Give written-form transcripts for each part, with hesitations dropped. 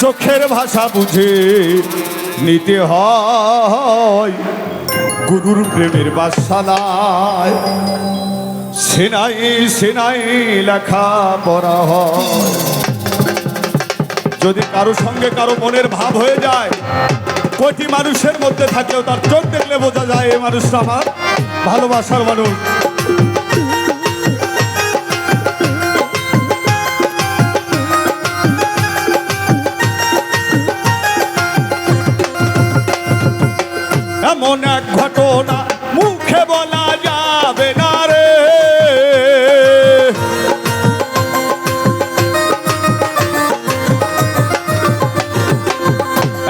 চোখের ভাষা বুঝে নিতে হয় গুরুর প্রেমের পাঠশালায় সেনাই সেনাই লেখা পড়া হয়। যদি কারো সঙ্গে কারো মনের ভাব হয়ে যায়, কোটি মানুষের মধ্যে থাকলেও তার চোখ দেখলে বোঝা যায় এই মানুষটা আমার ভালোবাসার মানুষ। এমন এক ঘটনা মুখে বলা যাবে না রে,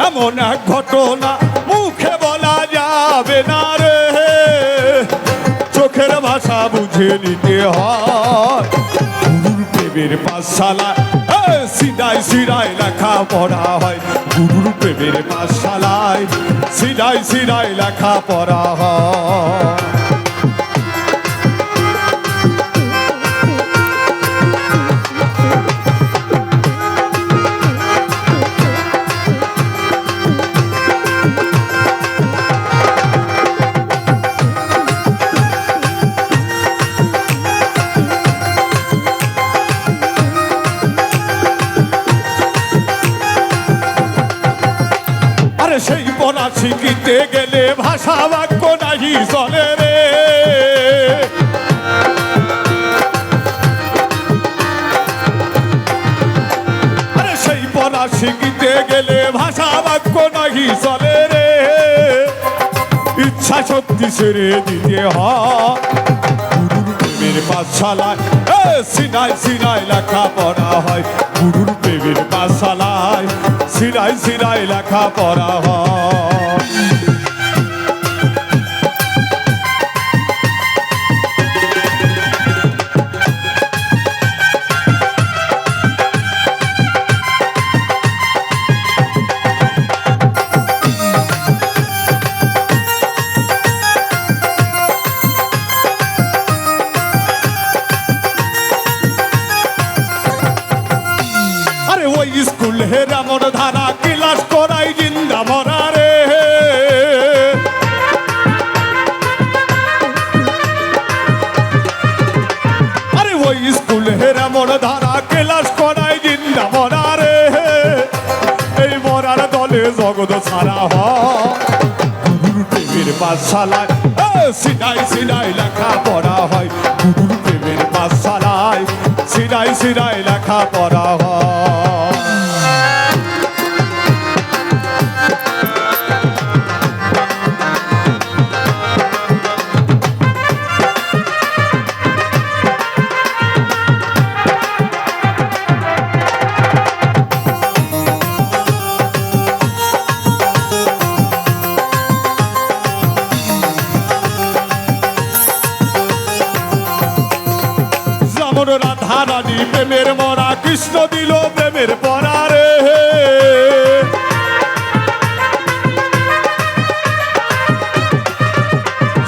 এমন এক ঘটনা মুখে বলা যাবে না রে, চোখের ভাষা বুঝে নিতে হয় গুরুর প্রেমের পাঠশালায় সিধাই সিধাই লেখা পড়া হয়। গুরুর প্রেমের পাঠশালায় সিধাই সিধাই লেখা পড়া হয়। সেই পড়া শিখিতে গেলে ভাষা বাক্য নাহি চলে রে, আরে সেই পড়া শিখিতে গেলে ভাষা বাক্য নাহি চলে রে, ইচ্ছা শক্তি ছেড়ে দিতে হয় গুরুর প্রেমের পাঠশালায় সিনাই সিনাই লেখা পড়া হয়। গুরুর প্রেমের পাঠশালায় সিনাই সিনাই লেখা পড়া হয়। স্কুল হেরামর ধারা ক্লাস করাই জিন্দা মরা রে, আরে ওই স্কুল হেরামর ধারা ক্লাস করাই জিন্দা মরা রে, এই মরার দলে জগৎ ছাড়া হয় গুরুর প্রেমের পাঠশালায় সিনাই সিনাই লেখা পড়া হয়। গুরুর প্রেমের পাঠশালায় সিনাই সিনাই লেখা পড়া হয়। রাধা রানী প্রেমের মরা কৃষ্ণ দিল প্রেমের পরা রে,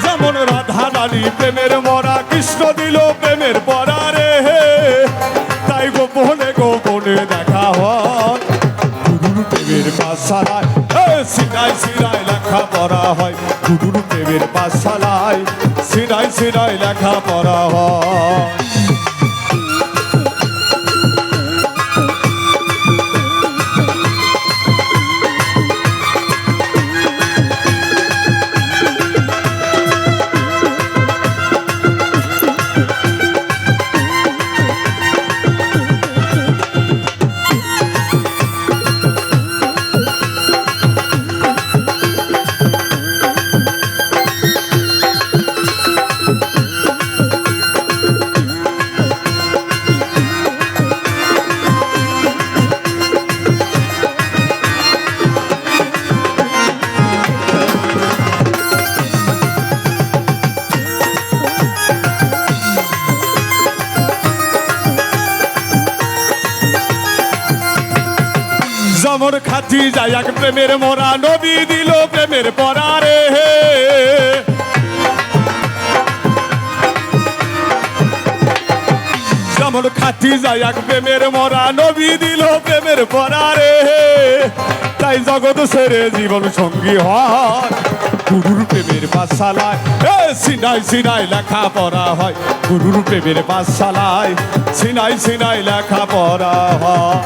যেমন রাধা রানী প্রেমের মরা কৃষ্ণ দিল প্রেমের পরা রে, তাই গোপনে গোপনে দেখা হয় গুরুর প্রেমের পাঠশালায় সিনাই সিনাই লেখা পড়া হয়। গুরুর প্রেমের পাঠশালায় সিনাই সিনাই লেখা পড়া হয়। যেমন খাতি যায় এক প্রেমের মরা নবী দিল প্রেমের পরা রে, যেমন খাতি যায় এক প্রেমের মরা নবী দিল প্রেমের পরা রে, জগৎ সেরে জীবন সঙ্গী হয় গুরুর প্রেমের পাঠশালায় সিনাই সিনাই লেখা পড়া হয় গুরুর প্রেমের পাঠশালায় সিনাই সিনাই লেখা পড়া হয়